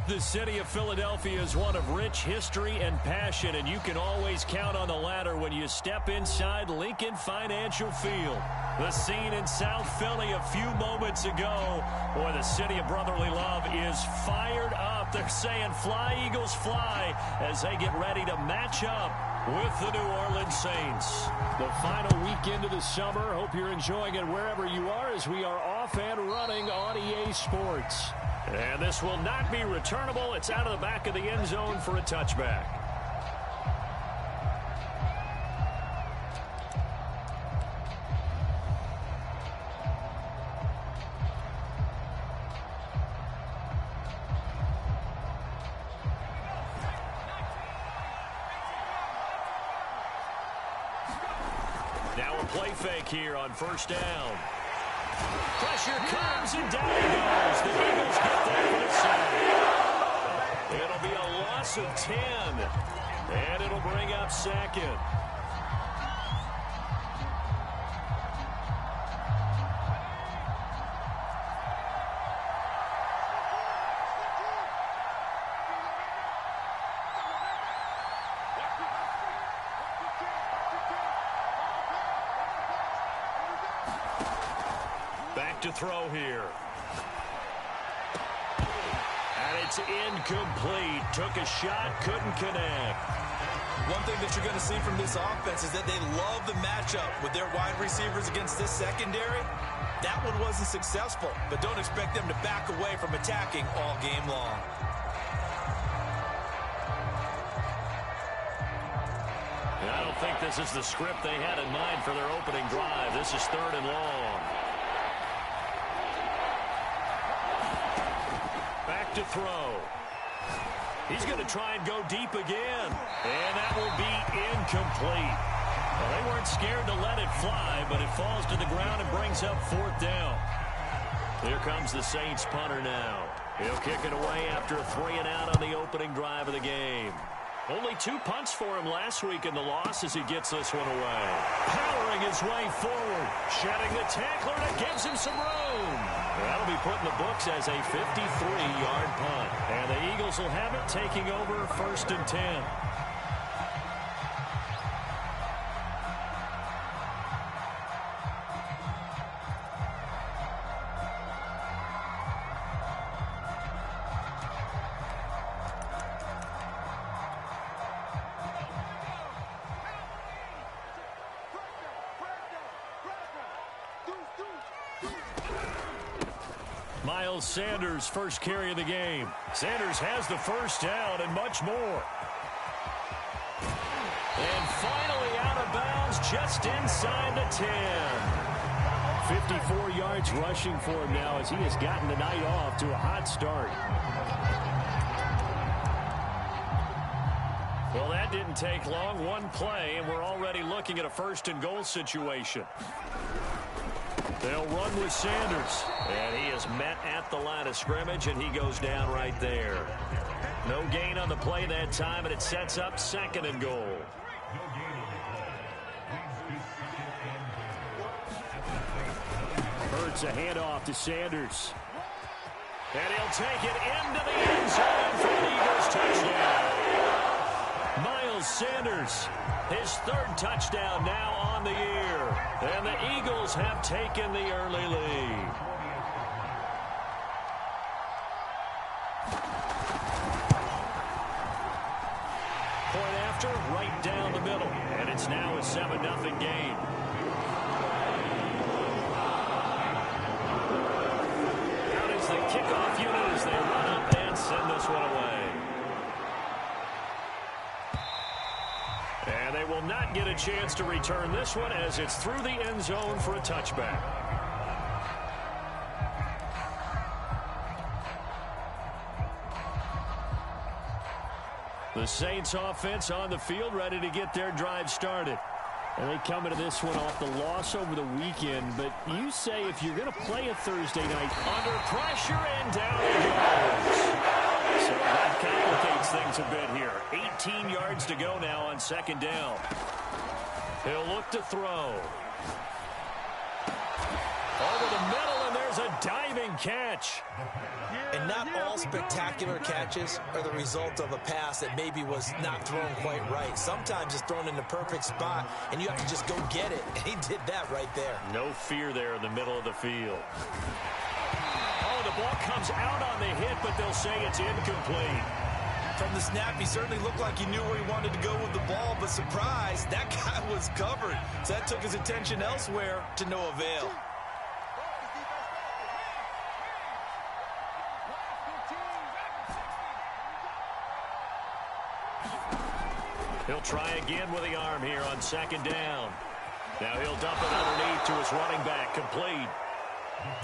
The city of Philadelphia is one of rich history and passion, and you can always count on the latter when you step inside Lincoln Financial Field. The scene in South Philly a few moments ago. Boy, the city of brotherly love is fired up. They're saying, "Fly, Eagles, fly," as they get ready to match up with the New Orleans Saints. The final weekend of the summer. Hope you're enjoying it wherever you are as we are off and running on EA Sports. And this will not be returnable. It's out of the back of the end zone for a touchback. Now a play fake here on first down. Pressure comes, and down he goes. The Eagles get there for the sack. It'll be a loss of 10, and it'll bring up second. To throw here. And it's incomplete. Took a shot, couldn't connect. One thing that you're going to see from this offense is that they love the matchup with their wide receivers against this secondary. That one wasn't successful, but don't expect them to back away from attacking all game long. And I don't think this is the script they had in mind for their opening drive. This is 3rd and long. To throw. He's going to try and go deep again. And that will be incomplete. Well, they weren't scared to let it fly, but it falls to the ground and brings up 4th down. Here comes the Saints punter now. He'll kick it away after a 3-and-out on the opening drive of the game. Only 2 punts for him last week in the loss as he gets this one away. Powering his way forward. Shedding the tackler that gives him some room. That'll be put in the books as a 53-yard punt. And the Eagles will have it taking over 1st and 10. Miles Sanders, first carry of the game. Sanders has the first down and much more. And finally out of bounds just inside the 10. 54 yards rushing for him now as he has gotten the night off to a hot start. Well, that didn't take long. One play, and we're already looking at a 1st and goal situation. They'll run with Sanders. And he is met at the line of scrimmage, and he goes down right there. No gain on the play that time, and it sets up 2nd and goal. Hurts a handoff to Sanders. And he'll take it into the end zone for the Eagles touchdown. Miles Sanders, his 3rd touchdown now on the year. And the Eagles have taken the early lead. Point after, right down the middle. And it's now a 7-0 game. Out is the kickoff unit as they run up and send this one away. And they will not get a chance to return this one as it's through the end zone for a touchback. The Saints offense on the field ready to get their drive started. And they come into this one off the loss over the weekend. But you say if you're going to play a Thursday night under pressure and down it goes. So that complicates things a bit here. 18 yards to go now on 2nd down. He'll look to throw. Over the middle, and there's a diving catch. And not all spectacular catches are the result of a pass that maybe was not thrown quite right. Sometimes it's thrown in the perfect spot, and you have to just go get it. And he did that right there. No fear there in the middle of the field. Oh, the ball comes out on the hit, but they'll say it's incomplete. From the snap, he certainly looked like he knew where he wanted to go with the ball, but surprise, that guy was covered. So that took his attention elsewhere to no avail. He'll try again with the arm here on second down. Now he'll dump it underneath to his running back, complete.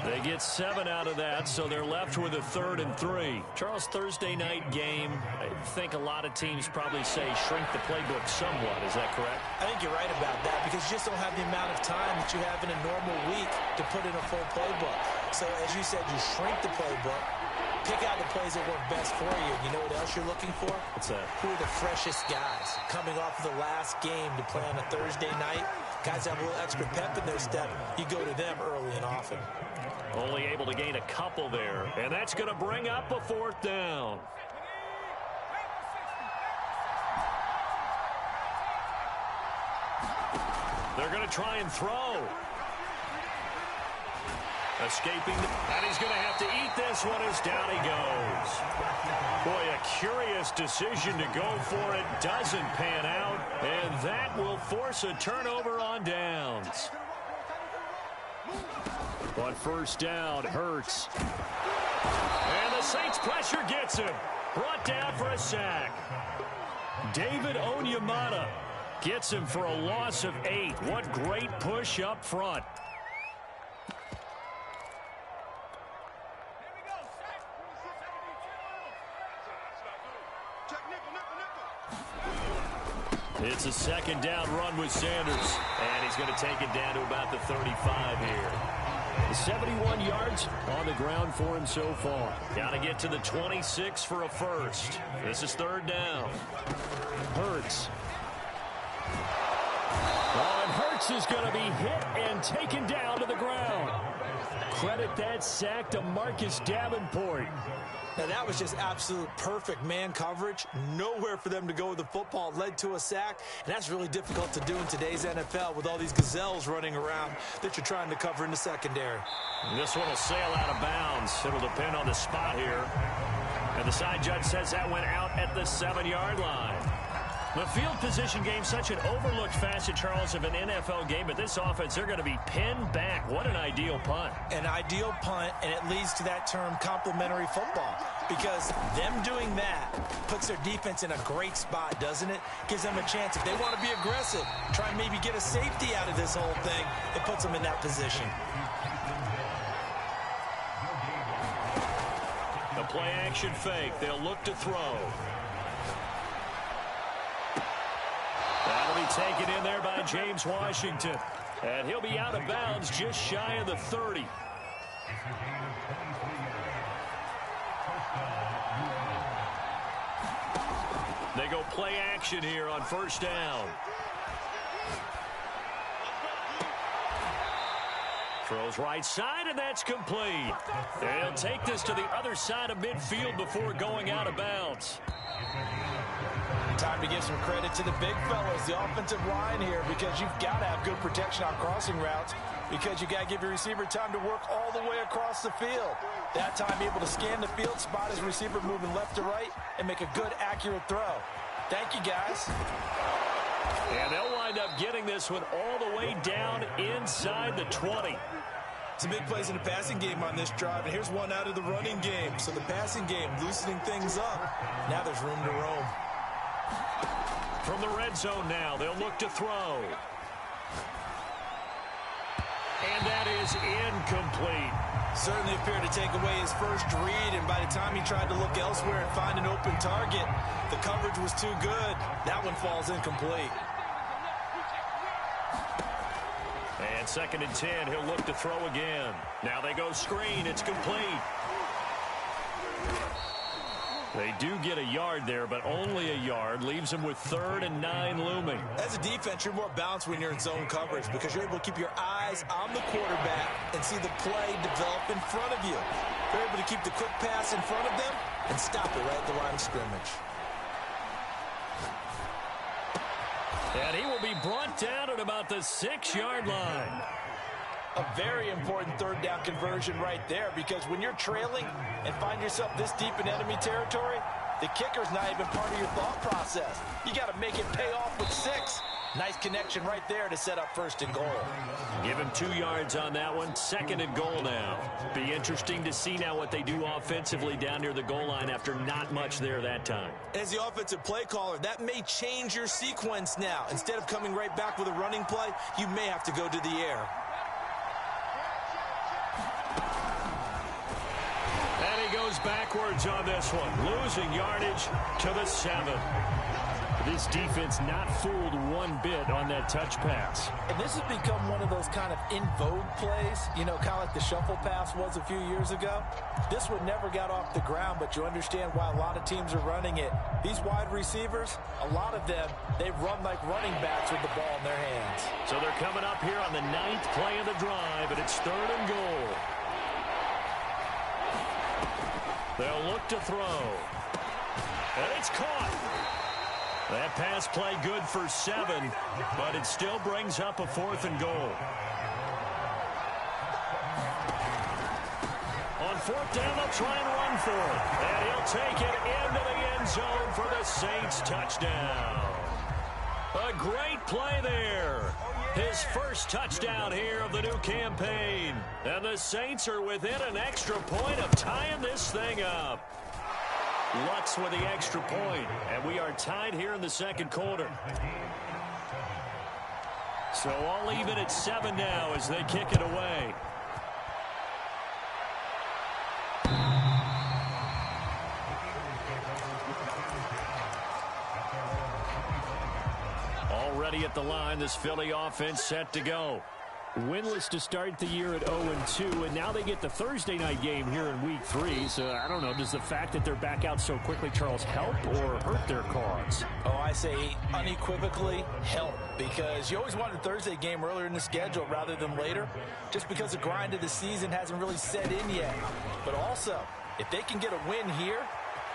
They get 7 out of that, so they're left with a 3rd and 3. Charles, Thursday night game, I think a lot of teams probably say shrink the playbook somewhat. Is that correct? I think you're right about that because you just don't have the amount of time that you have in a normal week to put in a full playbook. So as you said, you shrink the playbook, pick out the plays that work best for you. You know what else you're looking for? What's that? Who are the freshest guys coming off of the last game to play on a Thursday night? Guys have a little extra pep in their step. You go to them early and often. Only able to gain a couple there, and that's going to bring up a 4th down. They're going to try and throw. Escaping, and he's going to have to eat this one as down he goes. Boy, a curious decision to go for it. Doesn't pan out, and that will force a turnover on downs. On 1st down, Hurts. And the Saints pressure gets him. Brought down for a sack. David Onyemata gets him for a loss of 8. What great push up front. It's a 2nd down run with Sanders. And he's going to take it down to about the 35 here. 71 yards on the ground for him so far. Got to get to the 26 for a first. This is 3rd down. Hurts. Oh, and Hurts is going to be hit and taken down to the ground. Credit that sack to Marcus Davenport. Now, that was just absolute perfect man coverage. Nowhere for them to go with the football. Led to a sack, and that's really difficult to do in today's NFL with all these gazelles running around that you're trying to cover in the secondary. And this one will sail out of bounds. It'll depend on the spot here. And the side judge says that went out at the 7-yard line. The field position game, such an overlooked facet, Charles, of an NFL game. But this offense, they're going to be pinned back. What an ideal punt. An ideal punt, and it leads to that term complementary football. Because them doing that puts their defense in a great spot, doesn't it? Gives them a chance. If they want to be aggressive, try and maybe get a safety out of this whole thing, it puts them in that position. The play action fake. They'll look to throw. That'll be taken in there by James Washington. And he'll be out of bounds just shy of the 30. They go play action here on 1st down. Throws right side, and that's complete. And he'll take this to the other side of midfield before going out of bounds. Time to give some credit to the big fellas, the offensive line here, because you've got to have good protection on crossing routes, because you got to give your receiver time to work all the way across the field. That time, able to scan the field, spot his receiver moving left to right, and make a good, accurate throw. Thank you, guys. And they'll wind up getting this one all the way down inside the 20. Some big plays in the passing game on this drive, and here's one out of the running game. So the passing game loosening things up. Now there's room to roam. From the red zone now, they'll look to throw. And that is incomplete. Certainly appeared to take away his first read, and by the time he tried to look elsewhere and find an open target, the coverage was too good. That one falls incomplete. And 2nd and 10, he'll look to throw again. Now they go screen, it's complete. They do get a yard there, but only a yard. Leaves them with 3rd and 9 looming. As a defense, you're more balanced when you're in zone coverage because you're able to keep your eyes on the quarterback and see the play develop in front of you. They're able to keep the quick pass in front of them and stop it right at the line of scrimmage. And he will be brought down at about the 6-yard line. A very important third down conversion right there, because when you're trailing and find yourself this deep in enemy territory, the kicker's not even part of your thought process. You got to make it pay off with 6. Nice connection right there to set up 1st and goal. Give him 2 yards on that one. 2nd and goal now. Be interesting to see now what they do offensively down near the goal line after not much there that time. As the offensive play caller, that may change your sequence now. Instead of coming right back with a running play, you may have to go to the air. And he goes backwards on this one, losing yardage to the 7. This defense not fooled one bit on that touch pass. And this has become one of those kind of in vogue plays, you know, kind of like the shuffle pass was a few years ago. This one never got off the ground, but you understand why a lot of teams are running it. These wide receivers, a lot of them, they run like running backs with the ball in their hands. So they're coming up here on the 9th play of the drive, and it's 3rd and goal. They'll look to throw. And it's caught. That pass play good for 7, but it still brings up a 4th and goal. On 4th down, they'll try and run for it. And he'll take it into the end zone for the Saints touchdown. A great play there. His first touchdown here of the new campaign. And the Saints are within an extra point of tying this thing up. Lutz with the extra point, and we are tied here in the 2nd quarter. So all even at 7 now as they kick it away. Already at the line, this Philly offense set to go. Winless to start the year at 0-2, and now they get the Thursday night game here in Week 3. So, I don't know, does the fact that they're back out so quickly, Charles, help or hurt their cause? Oh, I say unequivocally help, because you always want a Thursday game earlier in the schedule rather than later, just because the grind of the season hasn't really set in yet. But also, if they can get a win here,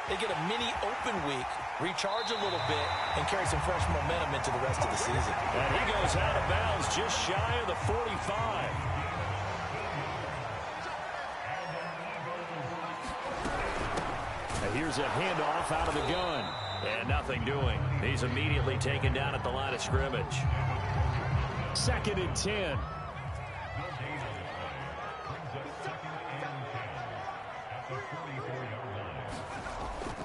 they get a mini open week, recharge a little bit, and carry some fresh momentum into the rest of the season. And he goes out of bounds just shy of the 45. And here's a handoff out of the gun. And nothing doing. He's immediately taken down at the line of scrimmage. 2nd and 10.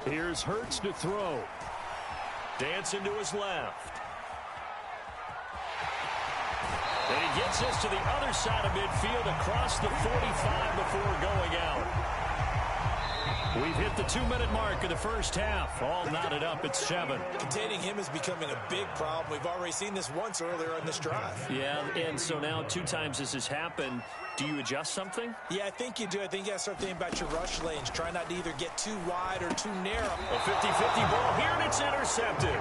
Here's Hurts to throw. Dancing to his left. And he gets us to the other side of midfield across the 45 before going out. We've hit the 2-minute mark of the first half. All knotted up at 7. Containing him is becoming a big problem. We've already seen this once earlier in this drive. Yeah, and so now 2 times this has happened. Do you adjust something? Yeah, I think you do. I think you got to start thinking about your rush lanes. Try not to either get too wide or too narrow. A 50-50 ball here, and it's intercepted.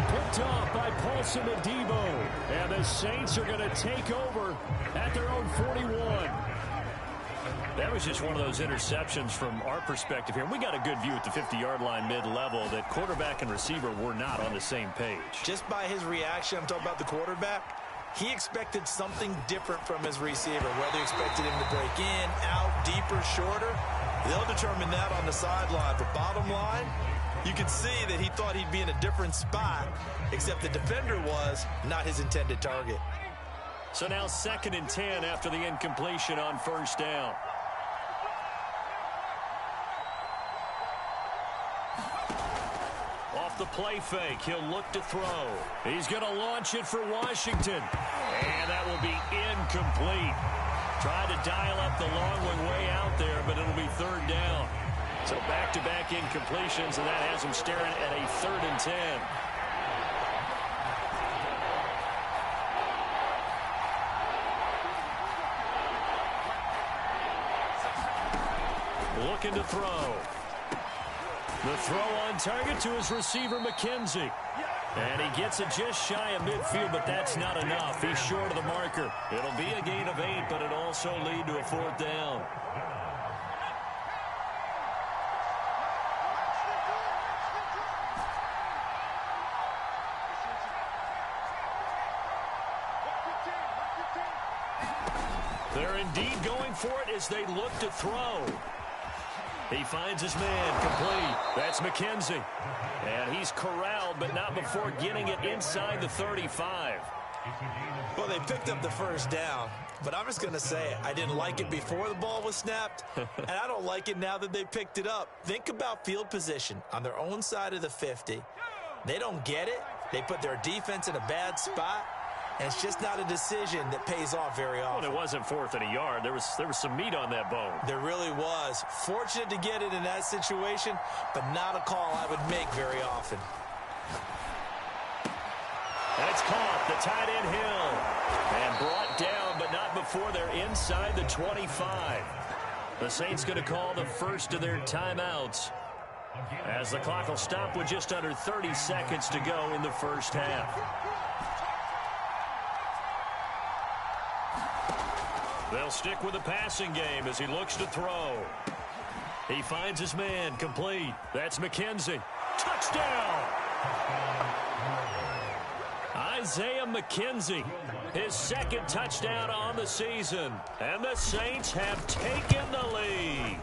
Picked off by Paulson Adebo. And the Saints are going to take over at their own 41. That was just one of those interceptions from our perspective here. We got a good view at the 50-yard line mid-level that quarterback and receiver were not on the same page. Just by his reaction, I'm talking about the quarterback, he expected something different from his receiver. Whether he expected him to break in, out, deeper, shorter, they'll determine that on the sideline. But bottom line, you can see that he thought he'd be in a different spot, except the defender was not his intended target. So now 2nd and 10 after the incompletion on 1st down. Off the play fake, he'll look to throw. He's going to launch it for Washington. And that will be incomplete. Tried to dial up the long one way out there, but it'll be 3rd down. So back-to-back incompletions, and that has him staring at a 3rd and 10. Looking to throw. The throw on target to his receiver, McKenzie. And he gets it just shy of midfield, but that's not enough. He's short of the marker. It'll be a gain of 8, but it'll also lead to a 4th down. They're indeed going for it as they look to throw. He finds his man complete. That's McKenzie. And he's corralled, but not before getting it inside the 35. Well, they picked up the first down, but I'm just going to say it. I didn't like it before the ball was snapped, and I don't like it now that they picked it up. Think about field position on their own side of the 50. They don't get it. They put their defense in a bad spot, and it's just not a decision that pays off very often. Well, it wasn't 4th and a yard. There was some meat on that bone. There really was. Fortunate to get it in that situation, but not a call I would make very often. And it's caught, the tight end Hill. And brought down, but not before they're inside the 25. The Saints going to call the first of their timeouts, as the clock will stop with just under 30 seconds to go in the first half. They'll stick with the passing game as he looks to throw. He finds his man complete. That's McKenzie. Touchdown! Isaiah McKenzie, his second touchdown on the season. And the Saints have taken the lead.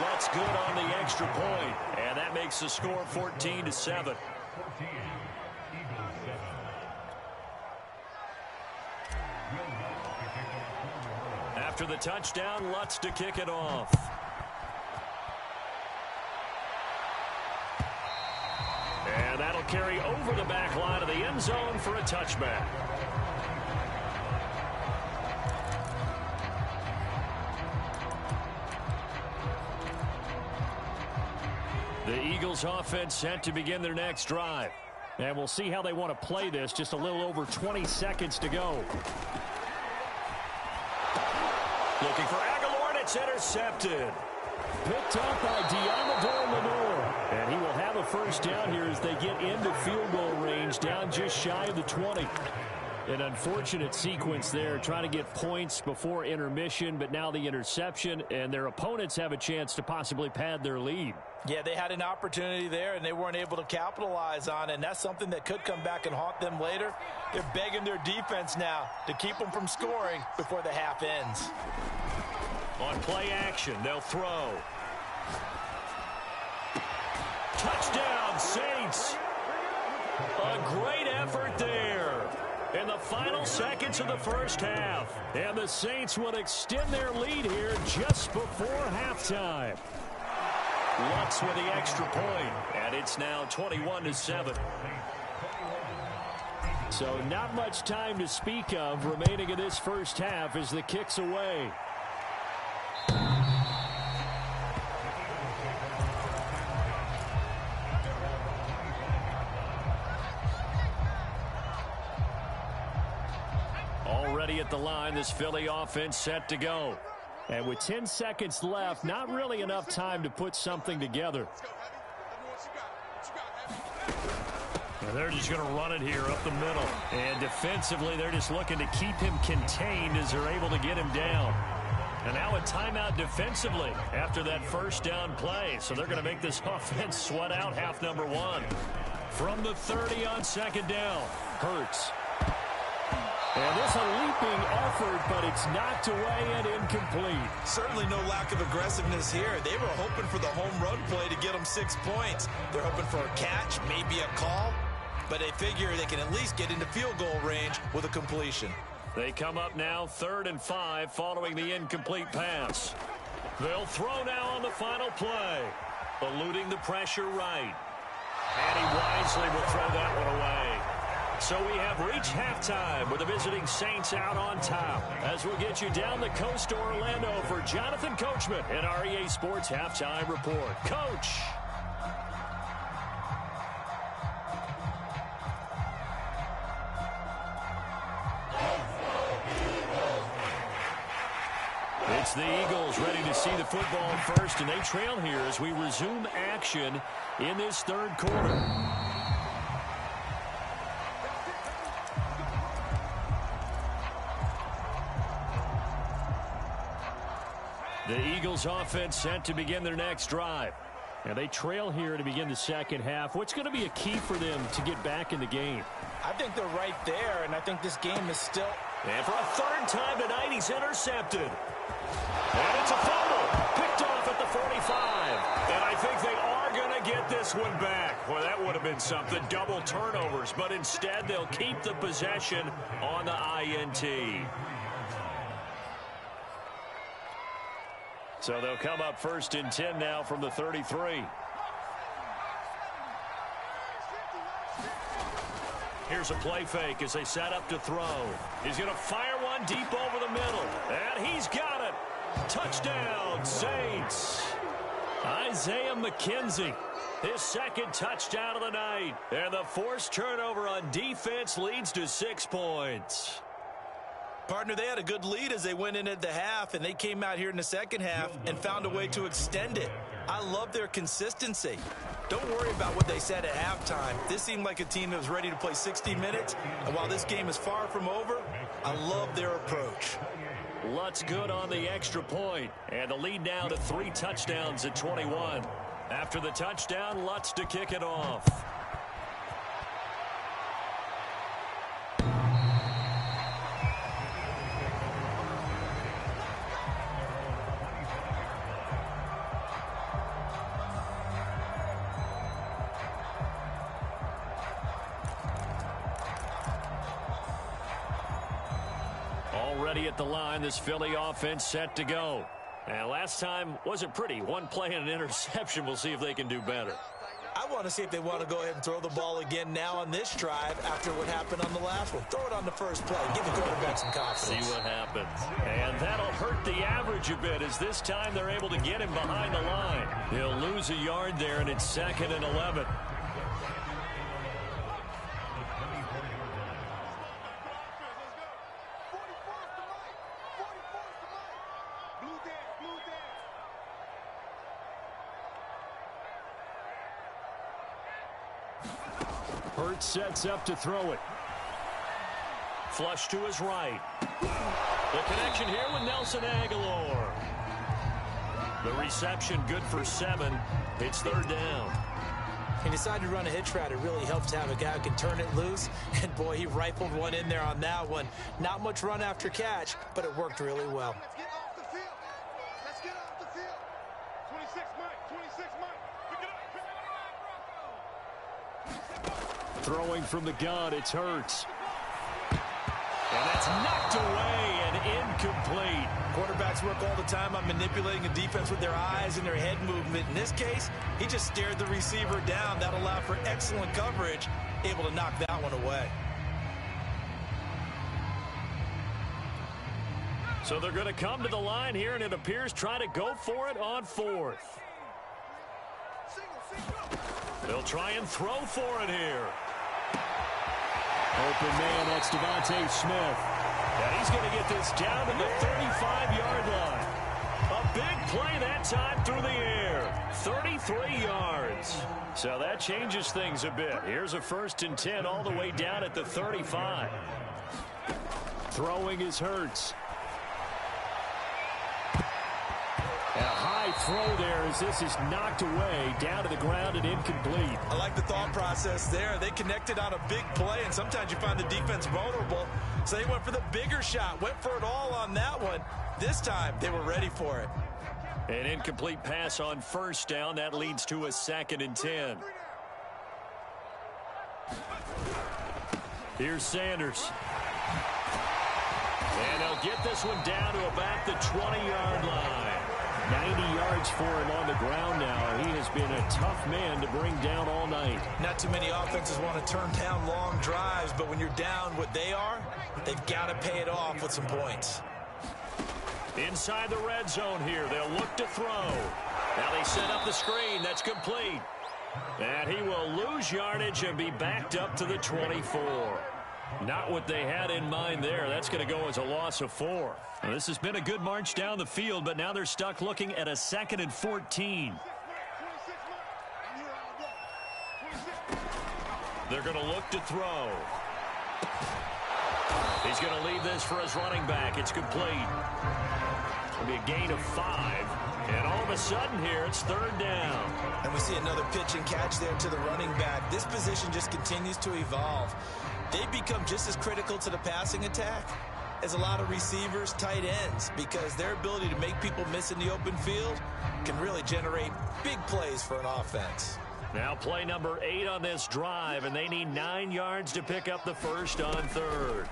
Let's good on the extra point, and that makes the score 14-7. After the touchdown, Lutz to kick it off. And that'll carry over the back line of the end zone for a touchback. The Eagles offense set to begin their next drive. And we'll see how they want to play this. Just a little over 20 seconds to go. Looking for Aguilar, and it's intercepted. Picked up by Diamador Lenore. And he will have a first down here as they get into field goal range, down just shy of the 20. An unfortunate sequence there, trying to get points before intermission, but now the interception, and their opponents have a chance to possibly pad their lead. Yeah, they had an opportunity there, and they weren't able to capitalize on it, and that's something that could come back and haunt them later. They're begging their defense now to keep them from scoring before the half ends. On play action, they'll throw. Touchdown, Saints! A great effort there in the final seconds of the first half. And the Saints will extend their lead here just before halftime. Lutz with the extra point, and it's now 21-7. So not much time to speak of remaining in this first half as the kick's away. Already at the line, this Philly offense set to go. And with 10 seconds left, not really enough time to put something together. And they're just going to run it here up the middle. And defensively, they're just looking to keep him contained as they're able to get him down. And now a timeout defensively after that first down play. So they're going to make this offense sweat out half number one. From the 30 on second down, Hurts. And this a leaping effort, but it's knocked away and incomplete. Certainly no lack of aggressiveness here. They were hoping for the home run play to get them 6 points. They're hoping for a catch, maybe a call, but they figure they can at least get into field goal range with a completion. They come up now 3rd and 5 following the incomplete pass. They'll throw now on the final play, eluding the pressure right. And he wisely will throw that one away. So we have reached halftime with the visiting Saints out on top. As we'll get you down the coast to Orlando for Jonathan Coachman in our EA Sports Halftime Report. Coach. It's the Eagles ready to see the football first, and they trail here as we resume action in this third quarter. The Eagles offense set to begin their next drive. And they trail here to begin the second half. What's going to be a key for them to get back in the game? I think they're right there, and I think this game is still... And for a third time tonight, he's intercepted. And it's a fumble. Picked off at the 45. And I think they are going to get this one back. Well, that would have been something. Double turnovers. But instead, they'll keep the possession on the INT. So they'll come up 1st and 10 now from the 33. Here's a play fake as they set up to throw. He's going to fire one deep over the middle. And he's got it. Touchdown, Saints. Isaiah McKenzie, his second touchdown of the night. And the forced turnover on defense leads to 6 points. Partner, they had a good lead as they went in at the half, and they came out here in the second half and found a way to extend it. I love their consistency. Don't worry about what they said at halftime. This seemed like a team that was ready to play 60 minutes, and while this game is far from over, I love their approach. Lutz good on the extra point, and the lead now to 3 touchdowns at 21. After the touchdown, Lutz to kick it off. Already at the line, this Philly offense set to go. And last time wasn't pretty. One play and an interception. We'll see if they can do better. I want to see if they want to go ahead and throw the ball again now on this drive after what happened on the last one. Throw it on the first play. Give the quarterback some confidence. See what happens. And that'll hurt the average a bit as this time they're able to get him behind the line. He'll lose a yard there, and it's 2nd and 11. Hurts sets up to throw it. Flush to his right. The connection here with Nelson Aguilar. The reception good for 7. It's 3rd down. He decided to run a hitch route. It really helps to have a guy who can turn it loose. And, boy, he rifled one in there on that one. Not much run after catch, but it worked really well. Let's get off the field. Let's get off the field. 26 Mike. 26 Mike. Pick it up. Throwing from the gun, it's Hurts. And that's knocked away and incomplete. Quarterbacks work all the time on manipulating a defense with their eyes and their head movement. In this case, he just stared the receiver down. That allowed for excellent coverage, able to knock that one away. So they're going to come to the line here, and it appears try to go for it on 4th. They'll try and throw for it here. Open man, that's Devontae Smith. And he's going to get this down to the 35-yard line. A big play that time through the air. 33 yards. So that changes things a bit. Here's a 1st and 10 all the way down at the 35. Throwing is Hurts. And a high throw there as this is knocked away, down to the ground and incomplete. I like the thought process there. They connected on a big play, and sometimes you find the defense vulnerable. So they went for the bigger shot, went for it all on that one. This time, they were ready for it. An incomplete pass on 1st down. That leads to a 2nd and 10. Here's Sanders. And they'll get this one down to about the 20-yard line. 90 yards for him on the ground now. He has been a tough man to bring down all night. Not too many offenses want to turn down long drives, but when you're down what they are, they've got to pay it off with some points. Inside the red zone here, they'll look to throw. Now they set up the screen. That's complete. And he will lose yardage and be backed up to the 24. Not what they had in mind there. That's going to go as a loss of 4. Well, this has been a good march down the field, but now they're stuck looking at a 2nd and 14. They're going to look to throw. He's going to leave this for his running back. It's complete. It'll be a gain of 5. And all of a sudden here, it's 3rd down. And we see another pitch and catch there to the running back. This position just continues to evolve. They become just as critical to the passing attack as a lot of receivers, tight ends, because their ability to make people miss in the open field can really generate big plays for an offense. Now play number 8 on this drive, and they need 9 yards to pick up the first on 3rd.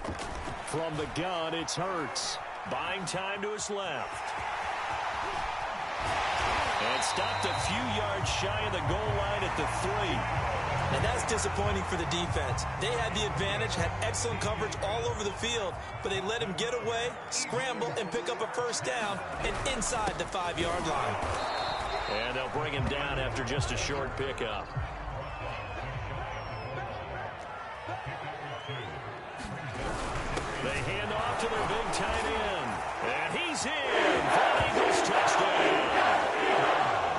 From the gun, it's Hurts. Buying time to his left. And stopped a few yards shy of the goal line at the 3. And that's disappointing for the defense. They had the advantage, had excellent coverage all over the field, but they let him get away, scramble, and pick up a first down and inside the 5-yard line. And they'll bring him down after just a short pickup. They hand off to their big tight end. And he's in for an Eagles touchdown.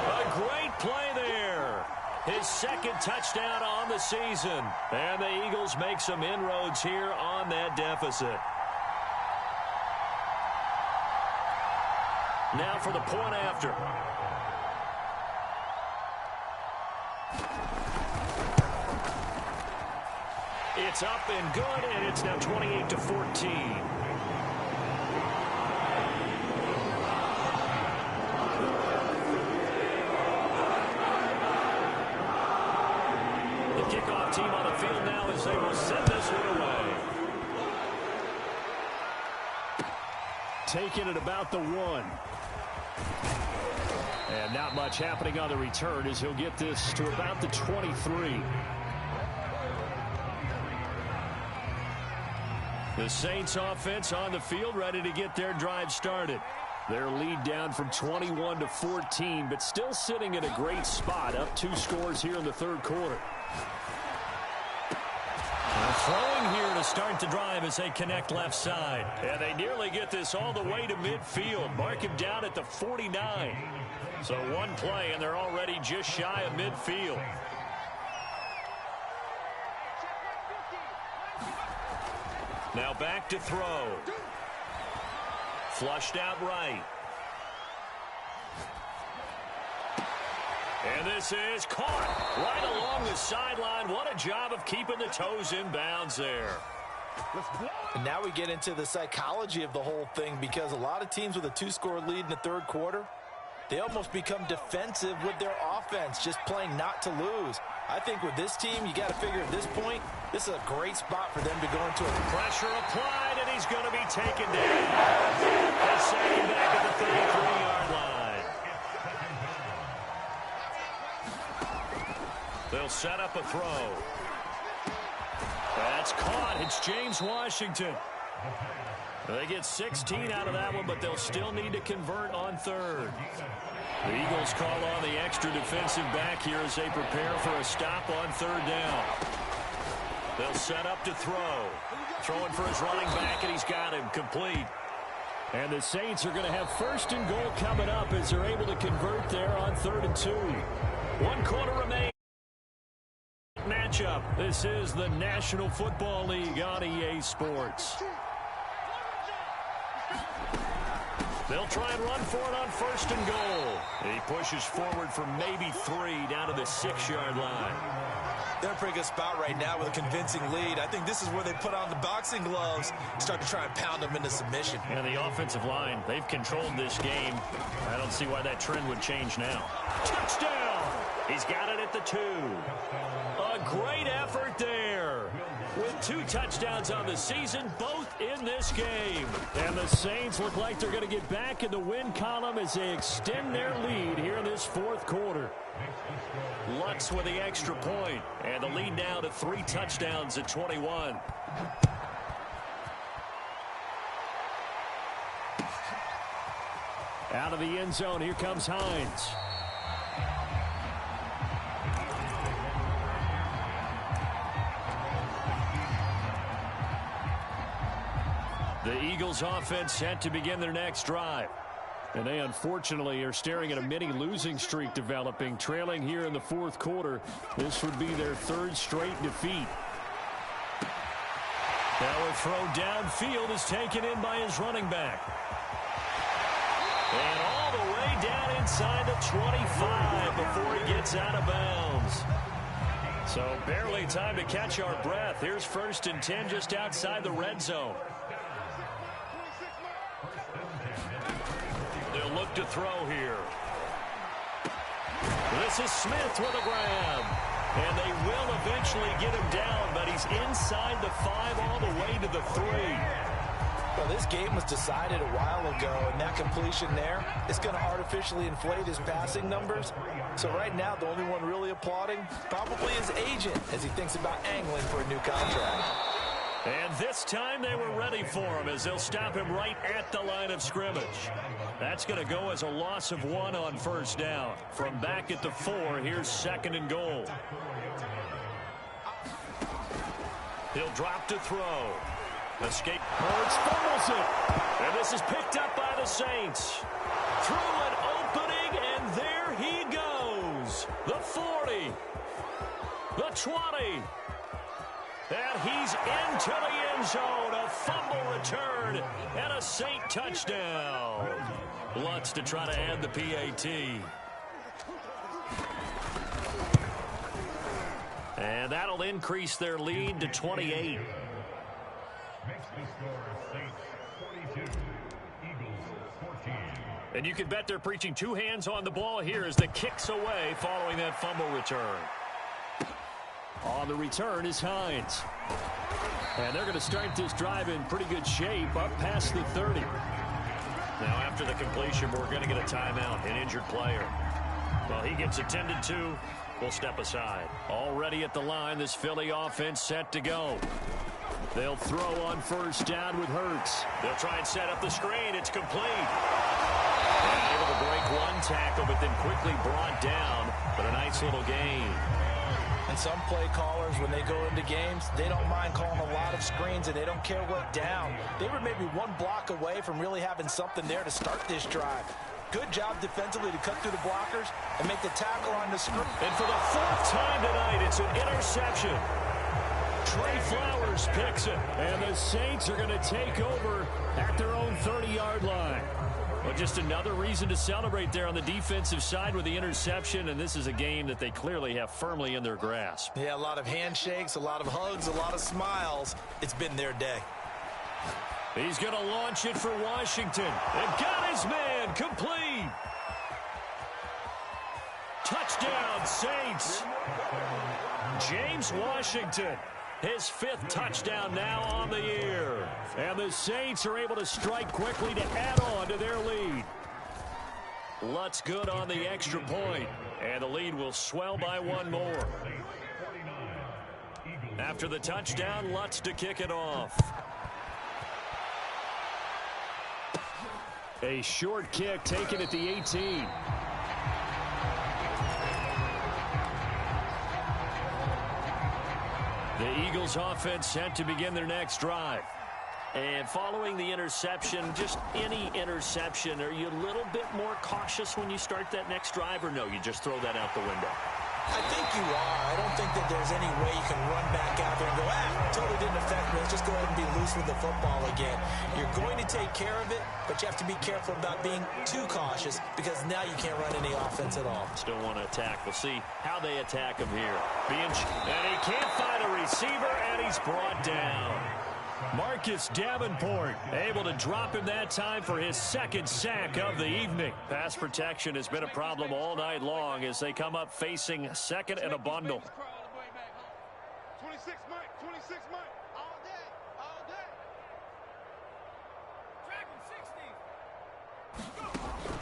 A great play there. His 2nd touchdown on the season. And the Eagles make some inroads here on that deficit. Now for the point after. It's up and good, and it's now 28-14. Kickoff team on the field now as they will send this one away. Taking it about the 1. And not much happening on the return as he'll get this to about the 23. The Saints offense on the field ready to get their drive started. Their lead down from 21-14, but still sitting in a great spot, up 2 scores here in the 3rd quarter. Throwing here to start the drive as they connect left side. And they nearly get this all the way to midfield. Mark him down at the 49. So one play, and they're already just shy of midfield. Now back to throw. Flushed out right. And this is caught right along the sideline. What a job of keeping the toes in bounds there. And now we get into the psychology of the whole thing, because a lot of teams with a 2-score lead in the 3rd quarter, they almost become defensive with their offense, just playing not to lose. I think with this team, you got to figure at this point, this is a great spot for them to go into it. Pressure applied, and he's going to be taken down. And second back at the 33-yard line. They'll set up a throw. That's caught. It's James Washington. They get 16 out of that one, but they'll still need to convert on 3rd. The Eagles call on the extra defensive back here as they prepare for a stop on 3rd down. They'll set up to throw. Throwing for his running back, and he's got him complete. And the Saints are going to have 1st and goal coming up as they're able to convert there on 3rd and 2. 1 quarter remains. Matchup. This is the National Football League on EA Sports. They'll try and run for it on 1st and goal. He pushes forward for maybe 3 down to the 6-yard line. They're in a pretty good spot right now with a convincing lead. I think this is where they put on the boxing gloves, start to try and pound them into submission. And the offensive line, they've controlled this game. I don't see why that trend would change now. Touchdown! He's got it at the 2. A great effort there. With 2 touchdowns on the season, both in this game. And the Saints look like they're going to get back in the win column as they extend their lead here in this 4th quarter. Lutz with the extra point, and the lead now to 3 touchdowns at 21. Out of the end zone, here comes Hines. The Eagles offense set to begin their next drive. And they unfortunately are staring at a mini losing streak developing, trailing here in the 4th quarter. This would be their 3rd straight defeat. Now a throw downfield is taken in by his running back. And all the way down inside the 25 before he gets out of bounds. So barely time to catch our breath. Here's 1st and 10 just outside the red zone. They'll look to throw here. This is Smith with a grab. And they will eventually get him down, but he's inside the 5 all the way to the 3. Well, this game was decided a while ago, and that completion there is going to artificially inflate his passing numbers. So right now, the only one really applauding probably his agent as he thinks about angling for a new contract. And this time they were ready for him as they'll stop him right at the line of scrimmage. That's going to go as a loss of 1 on 1st down. From back at the 4, here's 2nd and goal. He'll drop to throw. Escape. Hurts fumbles it. And this is picked up by the Saints. Through an opening, and there he goes. The 40. The 20. And he's into the end zone. A fumble return and a Saint touchdown. Lutz to try to add the PAT. And that'll increase their lead to 28. And you can bet they're preaching 2 hands on the ball here as the kick's away following that fumble return. On the return is Hines. And they're going to start this drive in pretty good shape up past the 30. Now after the completion, we're going to get a timeout, an injured player. Well, he gets attended to. We'll step aside. Already at the line, this Philly offense set to go. They'll throw on 1st down with Hurts. They'll try and set up the screen. It's complete. And able to break 1 tackle, but then quickly brought down. But a nice little gain. And some play callers, when they go into games, they don't mind calling a lot of screens, and they don't care what down. They were maybe 1 block away from really having something there to start this drive. Good job defensively to cut through the blockers and make the tackle on the screen. And for the 4th time tonight, it's an interception. Trey Flowers picks it, and the Saints are going to take over at their own 30-yard line. Well, just another reason to celebrate there on the defensive side with the interception, and this is a game that they clearly have firmly in their grasp. Yeah, a lot of handshakes, a lot of hugs, a lot of smiles. It's been their day. He's going to launch it for Washington, and got his man complete. Touchdown, Saints. James Washington. His 5th touchdown now on the year. And the Saints are able to strike quickly to add on to their lead. Lutz good on the extra point. And the lead will swell by 1 more. After the touchdown, Lutz to kick it off. A short kick taken at the 18. The Eagles offense set to begin their next drive. And following the interception, just any interception, are you a little bit more cautious when you start that next drive, or no, you just throw that out the window? I think you are. I don't think that there's any way you can run back out there and go, totally didn't affect me. Let's just go ahead and be loose with the football again. You're going to take care of it, but you have to be careful about being too cautious because now you can't run any offense at all. Still want to attack. We'll see how they attack him here. And he can't find a receiver, and he's brought down. Marcus Davenport able to drop him that time for his 2nd sack of the evening. Pass protection has been a problem all night long as they come up facing 2nd and a bundle. 26 Mike, 26 Mike, all day, all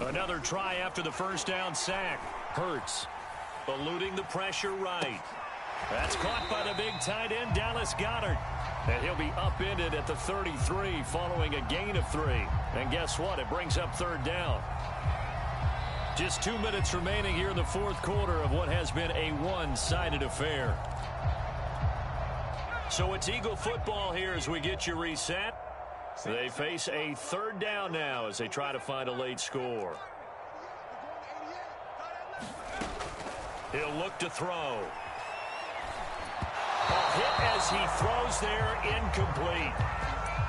day. Another try after the 1st down sack. Hurts eluding the pressure right. That's caught by the big tight end, Dallas Goedert. And he'll be upended at the 33 following a gain of 3. And guess what? It brings up 3rd down. Just 2 minutes remaining here in the 4th quarter of what has been a one-sided affair. So it's Eagle football here as we get you reset. They face a 3rd down now as they try to find a late score. He'll look to throw. A hit as he throws there, incomplete.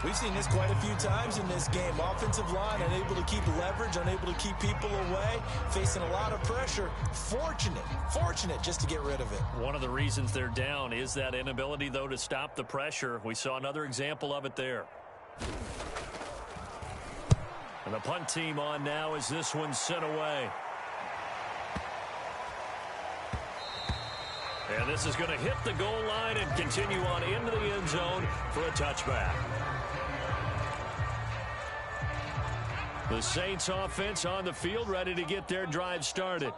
We've seen this quite a few times in this game. Offensive line unable to keep leverage, unable to keep people away, facing a lot of pressure. Fortunate just to get rid of it. One of the reasons they're down is that inability, though, to stop the pressure. We saw another example of it there. And the punt team on now as this one's sent away. And this is going to hit the goal line and continue on into the end zone for a touchback. The Saints offense on the field ready to get their drive started.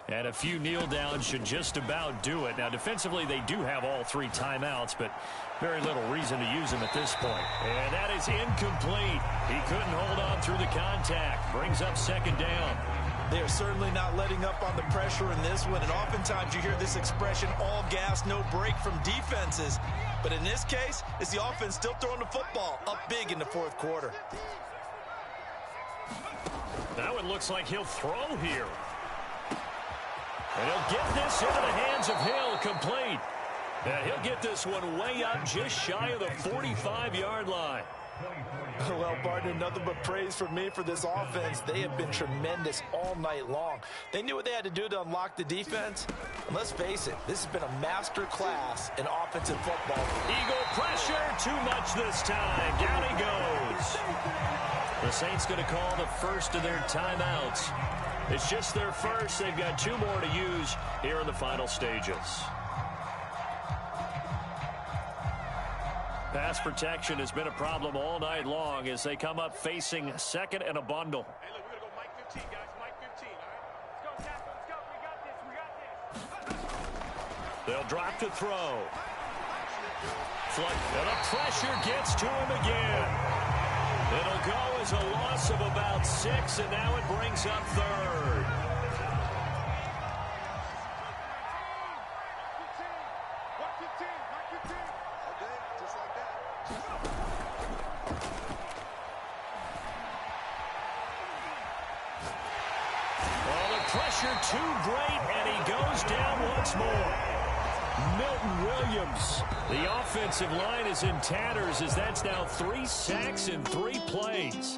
And a few kneel downs should just about do it. Now, defensively, they do have all 3 timeouts, but very little reason to use them at this point. And that is incomplete. He couldn't hold on through the contact. Brings up second down. They are certainly not letting up on the pressure in this one. And oftentimes you hear this expression, all gas, no break from defenses. But in this case, it's the offense still throwing the football up big in the fourth quarter. That one looks like he'll throw here. And he'll get this into the hands of Hill, complete. And he'll get this one way up just shy of the 45-yard line. Well, partner, nothing but praise from me for this offense. They have been tremendous all night long. They knew what they had to do to unlock the defense. And let's face it, this has been a master class in offensive football. Eagle pressure, too much this time. Down he goes. The Saints going to call the first of their timeouts. It's just their first. They've got 2 more to use here in the final stages. Pass protection has been a problem all night long as they come up facing second and a bundle. Hey, look, we're going to go Mike 15, guys. Mike 15, all right? Let's go, tackle. Let's go. We got this. They'll drop to throw. And the pressure gets to him again. It'll go as a loss of about 6, and now it brings up third. Pressure too great, and he goes down once more. Milton Williams. The offensive line is in tatters as that's now 3 sacks in 3 plays.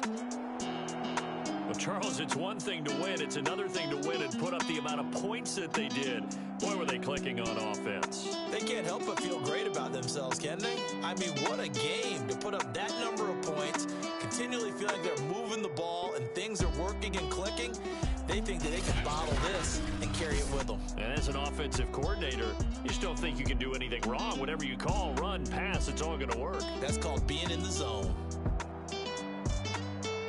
Well, Charles, it's one thing to win. It's another thing to win and put up the amount of points that they did. Boy, were they clicking on offense. They can't help but feel great about themselves, can they? I mean, what a game to put up that number of points, continually feel like they're moving the ball and things are working and clicking. They think that they can bottle this and carry it with them. And as an offensive coordinator, you just don't think you can do anything wrong. Whatever you call, run, pass, it's all going to work. That's called being in the zone.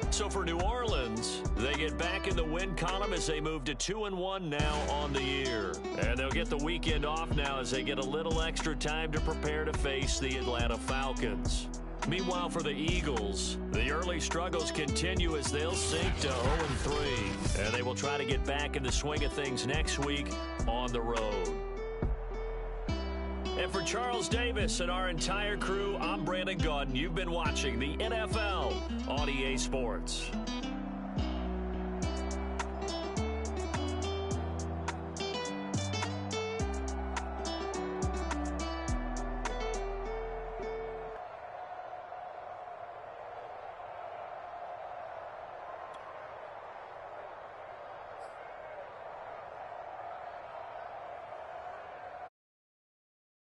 So for New Orleans, they get back in the win column as they move to 2-1 now on the year. And they'll get the weekend off now as they get a little extra time to prepare to face the Atlanta Falcons. Meanwhile, for the Eagles, the early struggles continue as they'll sink to 0-3. And they will try to get back in the swing of things next week on the road. And for Charles Davis and our entire crew, I'm Brandon Gaudin. You've been watching the NFL on EA Sports.